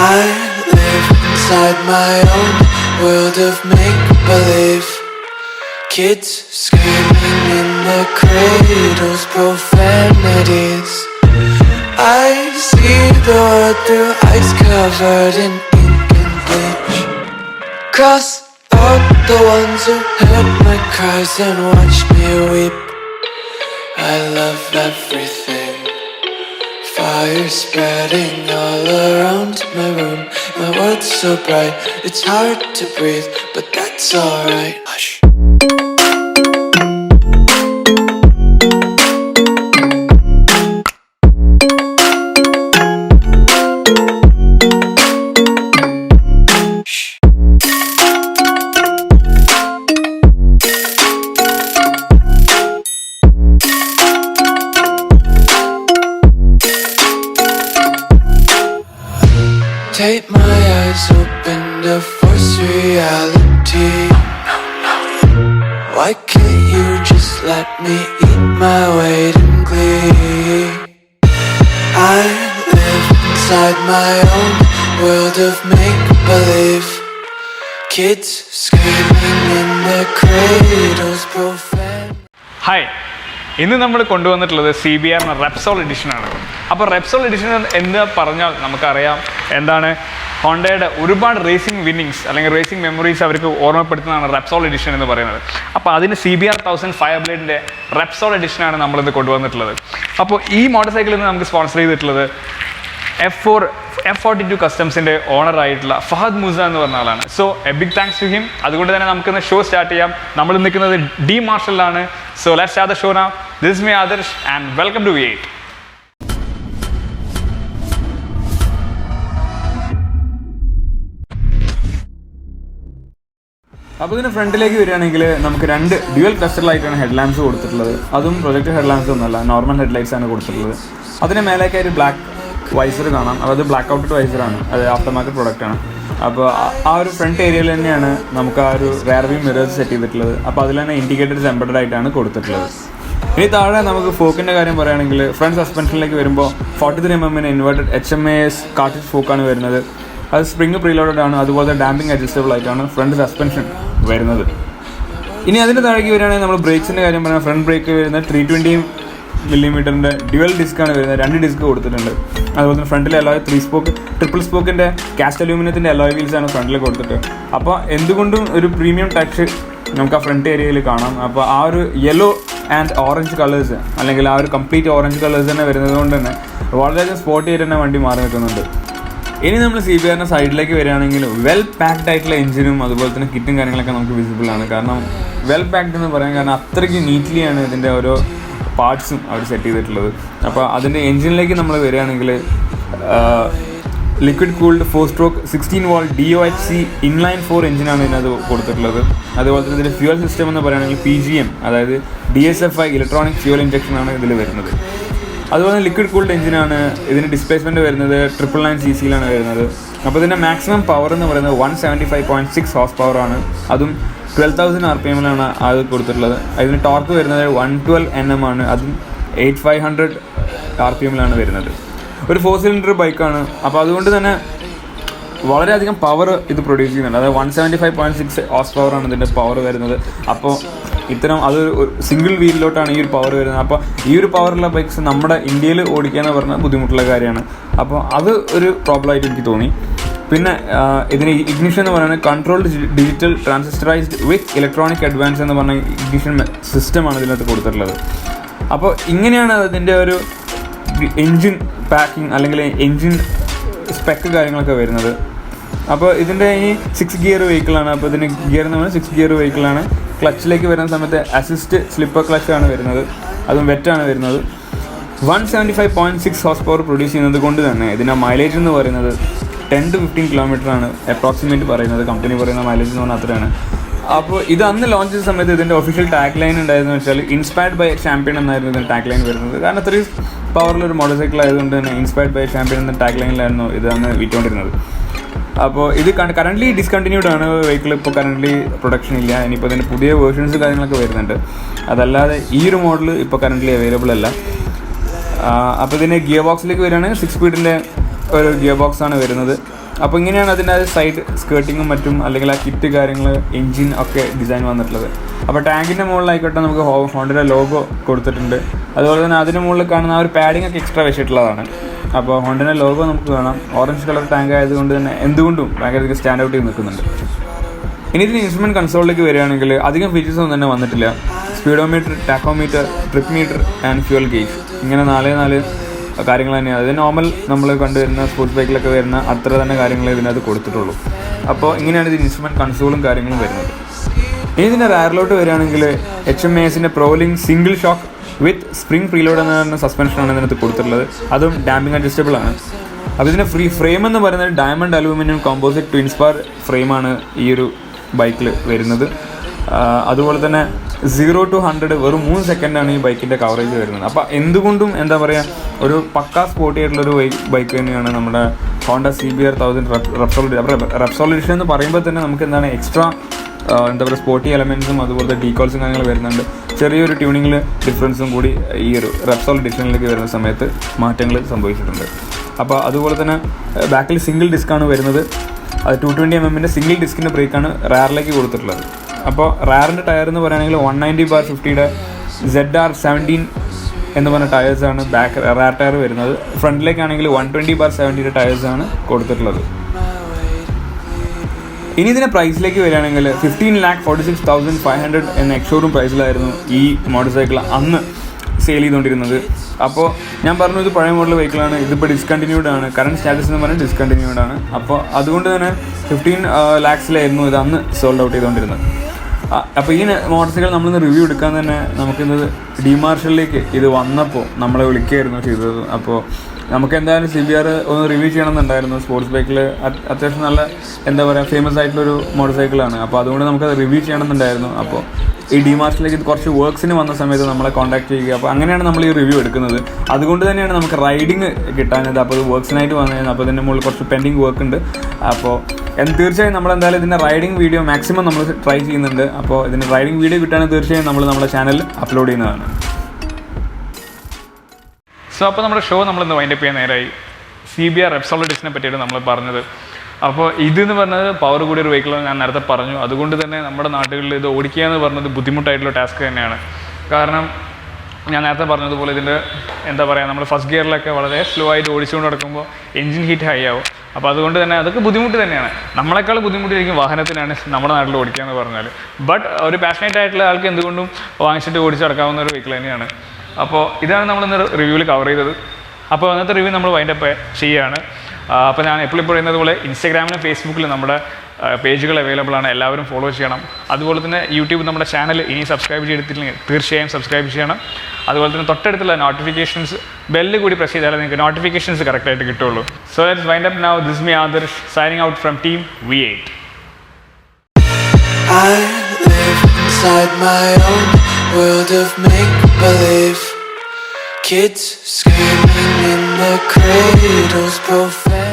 I live inside my own world of make-believe. Kids screaming in their cradles, profanities. I see the world through ice covered in ink and bleach. Cross out the ones who heard my cries and watched me weep. I love everything. Fire spreading all around my room. My world's so bright, it's hard to breathe, but that's alright. Hush. Take my eyes open to force reality. Why can't you just let me eat my weight in glee? I live inside my own world of make-believe. Kids screaming in their cradles, profane. Hi. ഇന്ന് നമ്മൾ കൊണ്ടുവന്നിട്ടുള്ളത് CBR REPSOL എഡിഷനാണ്. അപ്പോൾ REPSOL edition എന്ന് പറഞ്ഞാൽ നമുക്കറിയാം എന്താണ്, ഹോണ്ടയുടെ ഒരുപാട് റേസിംഗ് വിന്നിങ്സ് അല്ലെങ്കിൽ റേസിംഗ് മെമ്മറീസ് അവർക്ക് ഓർമ്മപ്പെടുത്തുന്നതാണ് REPSOL എഡിഷൻ എന്ന് പറയുന്നത്. അപ്പോൾ അതിന് CBR1000 ഫയർബ്ലേഡിൻ്റെ REPSOL എഡിഷനാണ് നമ്മളിത് കൊണ്ടുവന്നിട്ടുള്ളത്. അപ്പോൾ ഈ മോട്ടോർ സൈക്കിളിൽ നിന്ന് നമുക്ക് സ്പോൺസർ ചെയ്തിട്ടുള്ളത് F42 കസ്റ്റംസിൻ്റെ ഓണറായിട്ടുള്ള ഫഹദ് മൂസ എന്ന് പറഞ്ഞ ആളാണ്. So a big thanks to him. അതുകൊണ്ട് തന്നെ നമുക്കിന്ന് ഷോ സ്റ്റാർട്ട് ചെയ്യാം. നമ്മൾ നിൽക്കുന്നത് ഡി മാർഷലിലാണ്. So let's start the show now. This is me Adarsh and welcome to V8. അപ്പോൾ ഇതിന് ഫ്രണ്ടിലേക്ക് വരികയാണെങ്കിൽ നമുക്ക് രണ്ട് ഡ്യുവൽ ക്ലസ്റ്ററിലായിട്ടാണ് ഹെഡ് ലാമ്പ്സ് കൊടുത്തിട്ടുള്ളത്. അതും പ്രൊജക്ട് ഹെഡ് ലാമ്പ്സ് ഒന്നുമല്ല, നോർമൽ ഹെഡ് ലൈറ്റ്സ് ആണ് കൊടുത്തിട്ടുള്ളത്. അതിന് മേലേക്കായി ഒരു ബ്ലാക്ക് വൈസർ കാണാം. അത് ബ്ലാക്ക് ഔട്ട് വൈസറാണ്, അത് ആഫ്റ്റർ മാർക്കറ്റ് പ്രൊഡക്റ്റാണ്. അപ്പോൾ ആ ഒരു ഫ്രണ്ട് ഏരിയയിൽ തന്നെയാണ് നമുക്ക് ആ ഒരു റെയർ വ്യൂ മിറേഴ്സ് സെറ്റ് ചെയ്തിട്ടുള്ളത്. അപ്പോൾ അതിൽ തന്നെ ഇൻഡിക്കേറ്റേഴ്സ് എംബഡഡ് ആയിട്ടാണ് കൊടുത്തിട്ടുള്ളത്. ഇനി താഴെ നമുക്ക് ഫോക്കിൻ്റെ കാര്യം പറയുകയാണെങ്കിൽ ഫ്രണ്ട് സസ്പെൻഷനിലേക്ക് വരുമ്പോൾ 43mm ഇൻവേർട്ടഡ് HMAS കാർട്രിഡ്ജ് ഫോക്കാണ് വരുന്നത്. അത് സ്പ്രിങ് പ്രീലോഡഡ് ആണ്. അതുപോലെ ഡാമ്പിംഗ് അഡ്ജസ്റ്റബിൾ ആയിട്ടാണ് ഫ്രണ്ട് സസ്പെൻഷൻ വരുന്നത്. ഇനി അതിൻ്റെ താഴേക്ക് വരികയാണെങ്കിൽ നമ്മൾ ബ്രേക്സിൻ്റെ കാര്യം പറഞ്ഞാൽ ഫ്രണ്ട് ബ്രേക്ക് വരുന്നത് 320mm ഡ്യുവൽ ഡിസ്ക്കാണ് വരുന്നത്. 2 ഡിസ്ക് കൊടുത്തിട്ടുണ്ട്. അതുപോലെ തന്നെ ഫ്രണ്ടിലെ അലോയ് ട്രിപ്പിൾ സ്പോക്കിൻ്റെ കാസ്റ്റ് അലൂമിനിയത്തിൻ്റെ അലോയ് വീൽസാണ് ഫ്രണ്ടിൽ കൊടുത്തിട്ട്. അപ്പോൾ എന്തുകൊണ്ടും ഒരു പ്രീമിയം ടച്ച് നമുക്ക് ആ ഫ്രണ്ട് ഏരിയയിൽ കാണാം. അപ്പോൾ ആ ഒരു യെല്ലോ ആൻഡ് ഓറഞ്ച് കളേഴ്സ് അല്ലെങ്കിൽ ആ ഒരു കംപ്ലീറ്റ് ഓറഞ്ച് കളേഴ്സ് തന്നെ വരുന്നത് കൊണ്ട് തന്നെ വളരെയധികം സ്പോട്ട് ചെയ്ത് തന്നെ വണ്ടി മാറി നിൽക്കുന്നുണ്ട്. ഇനി നമ്മൾ CBRൻ്റെ സൈഡിലേക്ക് വരികയാണെങ്കിൽ വെൽ പാക്ഡ് ആയിട്ടുള്ള എഞ്ചിനും അതുപോലെ തന്നെ കിറ്റും കാര്യങ്ങളൊക്കെ നമുക്ക് വിസിബിൾ ആണ്. കാരണം വെൽ പാക്ഡ് എന്ന് പറയാൻ കാരണം അത്രയ്ക്ക് നീറ്റ്ലിയാണ് ഇതിൻ്റെ ഓരോ പാർട്സും അവർ സെറ്റ് ചെയ്തിട്ടുള്ളത്. അപ്പോൾ അതിൻ്റെ എഞ്ചിനിലേക്ക് നമ്മൾ വരികയാണെങ്കിൽ liquid cooled 4-stroke 16V DOHC inline 4 എഞ്ചിനാണ് ഇതിനകത്ത് കൊടുത്തിട്ടുള്ളത്. അതുപോലെ തന്നെ ഇതിൻ്റെ ഫ്യൂവൽ സിസ്റ്റം എന്ന് പറയുകയാണെങ്കിൽ PGM, അതായത് DSFI ഇലക്ട്രോണിക് ഫ്യൂവൽ ഇഞ്ചക്ഷനാണ് ഇതിൽ വരുന്നത്. അതുപോലെ ലിക്വിഡ് കൂൾഡ് എഞ്ചിനാണ്. ഇതിന് ഡിസ്പ്ലേസ്മെൻറ്റ് വരുന്നത് 999cc വരുന്നത്. അപ്പോൾ ഇതിൻ്റെ മാക്സിമം പവർ എന്ന് പറയുന്നത് 175.6 HP ആണ്. അതും 12,000 RPM അത് കൊടുത്തിട്ടുള്ളത്. അതിന് ടോർക്ക് വരുന്നത് 112 Nm ആണ്. അതും 8500 RPM വരുന്നത്. ഒരു 4 സിലിണ്ടർ ബൈക്കാണ്. അപ്പോൾ അതുകൊണ്ട് തന്നെ വളരെയധികം പവർ ഇത് പ്രൊഡ്യൂസ് ചെയ്യുന്നുണ്ട്. അതായത് 175.6 HP ആണ് ഇതിൻ്റെ പവർ വരുന്നത്. അപ്പോൾ അത് സിംഗിൾ വീലിലോട്ടാണ് ഈ ഒരു പവർ വരുന്നത്. അപ്പോൾ ഈ ഒരു പവറുള്ള ബൈക്സ് നമ്മുടെ ഇന്ത്യയിൽ ഓടിക്കുക എന്ന് പറഞ്ഞാൽ ബുദ്ധിമുട്ടുള്ള കാര്യമാണ്. അപ്പോൾ അത് ഒരു പ്രോബ്ലമായിട്ട് എനിക്ക് തോന്നി. പിന്നെ ഇതിന് ഇഗ്നിഷൻ എന്ന് പറയുന്നത് കൺട്രോൾഡ് ഡിജിറ്റൽ ട്രാൻസിസ്റ്ററൈസ്ഡ് വിത്ത് ഇലക്ട്രോണിക് അഡ്വാൻസ് എന്ന് പറഞ്ഞ ഇഗ്നിഷൻ സിസ്റ്റമാണ് ഇതിനകത്ത് കൊടുത്തിട്ടുള്ളത്. അപ്പോൾ ഇങ്ങനെയാണ് അതിൻ്റെ ഒരു എൻജിൻ പാക്കിംഗ് അല്ലെങ്കിൽ എൻജിൻ സ്പെക്ക് കാര്യങ്ങളൊക്കെ വരുന്നത്. അപ്പോൾ ഇതിൻ്റെ ഈ 6 ഗിയർ വെഹിക്കിളാണ്. അപ്പോൾ ഇതിന് ഗിയർ എന്ന് പറഞ്ഞാൽ 6 ഗിയർ വെഹിക്കിളാണ്. ക്ലച്ചിലേക്ക് വരുന്ന സമയത്ത് അസിസ്റ്റ് സ്ലിപ്പർ ക്ലച്ചാണ് വരുന്നത്. അതും വെറ്റാണ് വരുന്നത്. 175.6 HP പ്രൊഡ്യൂസ് ചെയ്യുന്നത് കൊണ്ട് തന്നെ ഇതിൻ്റെ മൈലേജ് എന്ന് പറയുന്നത് 10 to 15 കിലോമീറ്ററാണ് അപ്രോക്സിമേറ്റ് പറയുന്നത്. കമ്പനി പറയുന്ന മൈലേജ് എന്ന് പറഞ്ഞാൽ അത്രയാണ്. അപ്പോൾ ഇത് അന്ന് ലോഞ്ച് ചെയ്ത സമയത്ത് ഇതിൻ്റെ ഒഫീഷ്യൽ ടാഗ് ലൈൻ ഉണ്ടായിരുന്നു വെച്ചാൽ ഇൻസ്പയർഡ് ബൈ ചാമ്പ്യൻ എന്നായിരുന്നു ഇതിൻ്റെ ടാഗ് ലൈൻ വരുന്നത്. കാരണം അത്രയും പവറിലൊരു മോട്ടോർ സൈക്കിൾ ആയതുകൊണ്ട് തന്നെ ഇൻസ്പയർഡ് ബൈ ചാമ്പ്യൻ എന്ന ടാഗ് ലൈനിലായിരുന്നു ഇത് അന്ന് വിറ്റുകൊണ്ടിരുന്നത്. അപ്പോൾ ഇത് കറൻ്റ്ലി ഡിസ്കണ്ടിന്യൂഡ് ആണ്. വെഹിക്കിൾ ഇപ്പോൾ കറൻ്റ്ലി പ്രൊഡക്ഷൻ ഇല്ല. ഇനിയിപ്പോൾ ഇതിൻ്റെ പുതിയ വേർഷൻസ് കാര്യങ്ങളൊക്കെ വരുന്നുണ്ട്. അതല്ലാതെ ഈ ഒരു മോഡൽ ഇപ്പോൾ കറൻ്റ്ലി അവൈലബിൾ അല്ല. അപ്പോൾ ഇതിൻ്റെ ഗിയർ ബോക്സിലേക്ക് വരികയാണെങ്കിൽ 6 സ്പീഡിൻ്റെ ഒരു ഗിയർ ബോക്സാണ് വരുന്നത്. അപ്പോൾ ഇങ്ങനെയാണ് അതിൻ്റെ സൈഡ് സ്കേർട്ടിങ്ങും മറ്റും അല്ലെങ്കിൽ ആ കിറ്റ് കാര്യങ്ങൾ എൻജിൻ ഒക്കെ ഡിസൈൻ വന്നിട്ടുള്ളത്. അപ്പോൾ ടാങ്കിൻ്റെ മുകളിലായിക്കോട്ടെ നമുക്ക് ഹോണ്ടയുടെ ലോഗോ കൊടുത്തിട്ടുണ്ട്. അതുപോലെ തന്നെ അതിന് മുകളിൽ കാണുന്ന ആ ഒരു പാഡിംഗ് ഒക്കെ എക്സ്ട്രാ വെച്ചിട്ടുള്ളതാണ്. അപ്പോൾ ഹോണ്ടയുടെ ലോഗോ നമുക്ക് കാണാം. ഓറഞ്ച് കളർ ടാങ്ക് ആയതുകൊണ്ട് തന്നെ എന്തുകൊണ്ടും ഭയങ്കര സ്റ്റാൻഡ് ഔട്ട് ചെയ്ത് നിൽക്കുന്നുണ്ട്. ഇനി ഇതിന് ഇൻസ്ട്രുമെൻറ്റ് കൺസോളിലേക്ക് വരികയാണെങ്കിൽ അധികം ഫീച്ചേഴ്സ് ഒന്നും തന്നെ വന്നിട്ടില്ല. Speedometer, tachometer, trip metre and fuel gauge, ഇങ്ങനെ 4 കാര്യങ്ങൾ തന്നെയാണ്. അത് നോർമൽ നമ്മൾ കണ്ടുവരുന്ന സ്പോർട്സ് ബൈക്കിലൊക്കെ വരുന്ന അത്ര തന്നെ കാര്യങ്ങൾ ഇതിനകത്ത് കൊടുത്തിട്ടുള്ളൂ. അപ്പോൾ ഇങ്ങനെയാണ് ഇതിന് ഇൻസ്ട്രുമെൻറ്റ് കൺസോളും കാര്യങ്ങളും വരുന്നത്. ഇനി ഇതിൻ്റെ റയറിലോട്ട് വരികയാണെങ്കിൽ HMASൻ്റെ പ്രോലിംഗ് സിംഗിൾ ഷോക്ക് വിത്ത് സ്പ്രിംഗ് പ്രീലോഡ് എന്ന പറഞ്ഞ സസ്പെൻഷനാണ് ഇതിനകത്ത് കൊടുത്തിട്ടുള്ളത്. അതും ഡാമ്പിംഗ് അഡ്ജസ്റ്റബിൾ ആണ്. അപ്പോൾ ഇതിൻ്റെ ഫ്രെയിം എന്ന് പറയുന്നത് ഡയമണ്ട് അലൂമിനിയം കോമ്പോസിറ്റ് ട്വിൻ സ്പാർ ഫ്രെയിമാണ് ഈ ഒരു ബൈക്കിൽ വരുന്നത്. അതുപോലെ തന്നെ 0 to 100 വെറും 3 സെക്കൻഡാണ് ഈ ബൈക്കിൻ്റെ കവറേജ് വരുന്നത്. അപ്പോൾ എന്തുകൊണ്ടും എന്താ പറയുക, ഒരു പക്കാ സ്പോർട്ടി ആയിട്ടുള്ളൊരു ബൈക്ക് തന്നെയാണ് നമ്മുടെ ഹോണ്ട CBR1000 റെപ്സോൾ. അപ്പോൾ റെപ്സോൾ എഡിഷൻ എന്ന് പറയുമ്പോൾ തന്നെ നമുക്ക് എന്താണ് എക്സ്ട്രാ എന്താ പറയുക സ്പോർട്ടി എലമെൻറ്റ്സും അതുപോലത്തെ ഡീകോൾസും കാര്യങ്ങൾ വരുന്നുണ്ട്. ചെറിയൊരു ട്യൂണിങ്ങിൽ ഡിഫറൻസും കൂടി ഈ ഒരു റെപ്സോൾ എഡിഷനിലേക്ക് വരുന്ന സമയത്ത് മാറ്റങ്ങൾ സംഭവിച്ചിട്ടുണ്ട്. അപ്പോൾ അതുപോലെ തന്നെ ബാക്കിൽ സിംഗിൾ ഡിസ്ക്കാണ് വരുന്നത്. അത് 220 mm സിംഗിൾ ഡിസ്കിൻ്റെ ബ്രേക്കാണ് റയറിലേക്ക് കൊടുത്തിട്ടുള്ളത്. അപ്പോൾ റയറിൻ്റെ ടയർ എന്ന് പറയുകയാണെങ്കിൽ 190/50 ZR17 എന്ന് പറഞ്ഞ ടയേഴ്സാണ് ബാക്ക് റയർ ടയർ വരുന്നത്. ഫ്രണ്ടിലേക്കാണെങ്കിൽ 120/70 ടയേഴ്സാണ് കൊടുത്തിട്ടുള്ളത്. ഇനി ഇതിൻ്റെ പ്രൈസിലേക്ക് വരികയാണെങ്കിൽ 15,46,500 എന്ന എക്സ്ഷോറൂം പ്രൈസിലായിരുന്നു ഈ മോട്ടോർ സൈക്കിൾ അന്ന് സെയിൽ ചെയ്തുകൊണ്ടിരുന്നത്. അപ്പോൾ ഞാൻ പറഞ്ഞു ഇത് പഴയ മോഡൽ വെഹിക്കിളാണ്, ഇതിപ്പോൾ ഡിസ്കണ്ടിന്യൂഡ് ആണ്. കറണ്ട് സ്റ്റാറ്റസ് എന്ന് പറഞ്ഞാൽ ഡിസ്കണ്ടിന്യൂഡ് ആണ്. അപ്പോൾ അതുകൊണ്ട് തന്നെ 15 lakhs ഇത് അന്ന് സോൾഡ് ഔട്ട് ചെയ്തുകൊണ്ടിരുന്നത്. അപ്പോൾ ഈ മോട്ടോർ സൈക്കിൾ നമ്മളിന്ന് റിവ്യൂ എടുക്കാൻ തന്നെ നമുക്കിന്ന് ഡിമാർഷലിലേക്ക് ഇത് വന്നപ്പോൾ നമ്മളെ വിളിക്കുകയായിരുന്നു ചെയ്തത്. അപ്പോൾ നമുക്ക് എന്തായാലും CBR ഒന്ന് റിവ്യൂ ചെയ്യണമെന്നുണ്ടായിരുന്നു. സ്പോർട്സ് ബൈക്കിൽ അത്യാവശ്യം നല്ല എന്താ പറയുക ഫേമസ് ആയിട്ടുള്ളൊരു മോട്ടോർ സൈക്കിളാണ്. അപ്പോൾ അതുകൊണ്ട് നമുക്കത് റിവ്യൂ ചെയ്യണമെന്നുണ്ടായിരുന്നു. അപ്പോൾ ഈ ഡിമാർഷലിലേക്ക് കുറച്ച് വർക്ക്സിന് വന്ന സമയത്ത് നമ്മളെ കോൺടാക്ട് ചെയ്യുക. അപ്പോൾ അങ്ങനെയാണ് നമ്മൾ ഈ റിവ്യൂ എടുക്കുന്നത്. അതുകൊണ്ട് തന്നെയാണ് നമുക്ക് റൈഡിങ് കിട്ടാഞ്ഞത്. അപ്പോൾ ഇത് വർക്ക്സിനായിട്ട് വന്നതായിരുന്നു. അപ്പോൾ ഇതിൻ്റെ മുകളിൽ കുറച്ച് പെൻഡിങ് വർക്ക് ഉണ്ട്. അപ്പോൾ തീർച്ചയായും നമ്മളെന്തായാലും ഇതിൻ്റെ റൈഡിങ് വീഡിയോ മാക്സിമം നമ്മൾ ട്രൈ ചെയ്യുന്നുണ്ട്. അപ്പോൾ ഇതിൻ്റെ റൈഡിങ് വീഡിയോ കിട്ടുകയാണെങ്കിൽ തീർച്ചയായും നമ്മൾ നമ്മുടെ ചാനലിൽ അപ്ലോഡ് ചെയ്യുന്നതാണ്. സോ അപ്പോൾ നമ്മുടെ ഷോ നമ്മളിന്ന് വൈൻഡപ്പ് ചെയ്യാൻ നേരമായി. CBR റെപ്സോൾ എഡിഷനെ പറ്റിയിട്ട് നമ്മൾ പറഞ്ഞത്. അപ്പോൾ ഇതെന്ന് പറഞ്ഞത് പവർ കൂടിയൊരു വെഹിക്കിളാണ് ഞാൻ നേരത്തെ പറഞ്ഞു. അതുകൊണ്ട് തന്നെ നമ്മുടെ നാട്ടുകളിൽ ഇത് ഓടിക്കുക എന്ന് പറഞ്ഞത് ബുദ്ധിമുട്ടായിട്ടുള്ള ടാസ്ക് തന്നെയാണ്. കാരണം ഞാൻ നേരത്തെ പറഞ്ഞതുപോലെ ഇതിൻ്റെ എന്താ പറയുക നമ്മൾ ഫസ്റ്റ് ഗിയറിലൊക്കെ വളരെ സ്ലോ ആയിട്ട് ഓടിച്ചുകൊണ്ട് നടക്കുമ്പോൾ എൻജിൻ ഹീറ്റ് ഹൈ ആവും. അപ്പോൾ അതുകൊണ്ട് തന്നെ അതൊക്കെ ബുദ്ധിമുട്ട് തന്നെയാണ്. നമ്മളെക്കാൾ ബുദ്ധിമുട്ടായിരിക്കും വാഹനത്തിനാണ് നമ്മുടെ നാട്ടിൽ ഓടിക്കുക എന്ന് പറഞ്ഞാൽ. ബട്ട് ഒരു പാഷനേറ്റ് ആയിട്ടുള്ള ആൾക്ക് എന്തുകൊണ്ടും വാങ്ങിച്ചിട്ട് ഓടിച്ച് നടക്കാവുന്ന ഒരു വെഹിക്കിൾ തന്നെയാണ്. അപ്പോൾ ഇതാണ് നമ്മളിന്ന് റിവ്യൂവിൽ കവർ ചെയ്തത്. അപ്പോൾ അന്നത്തെ റിവ്യൂ നമ്മൾ വൈൻഡപ്പ് ചെയ്യുകയാണ്. അപ്പോൾ ഞാൻ എപ്പോഴും പറയുന്നത് പോലെ ഇൻസ്റ്റാഗ്രാമിലും ഫേസ്ബുക്കിലും നമ്മുടെ പേജുകൾ അവൈലബിൾ ആണ്. എല്ലാവരും ഫോളോ ചെയ്യണം. അതുപോലെ തന്നെ യൂട്യൂബ് നമ്മുടെ ചാനൽ ഇനി സബ്സ്ക്രൈബ് ചെയ്തിട്ടില്ലെങ്കിൽ തീർച്ചയായും സബ്സ്ക്രൈബ് ചെയ്യണം. അതുപോലെ തന്നെ തൊട്ടടുത്തുള്ള നോട്ടിഫിക്കേഷൻസ് ബെല്ല് കൂടി പ്രസ് ചെയ്താലേ നിങ്ങൾക്ക് നോട്ടിഫിക്കേഷൻസ് കറക്റ്റായിട്ട് കിട്ടുള്ളൂ. So let's wind up now. This me Adarsh signing out from team V8. I live inside my own world of make-believe. Kids screaming in the cradles, profane.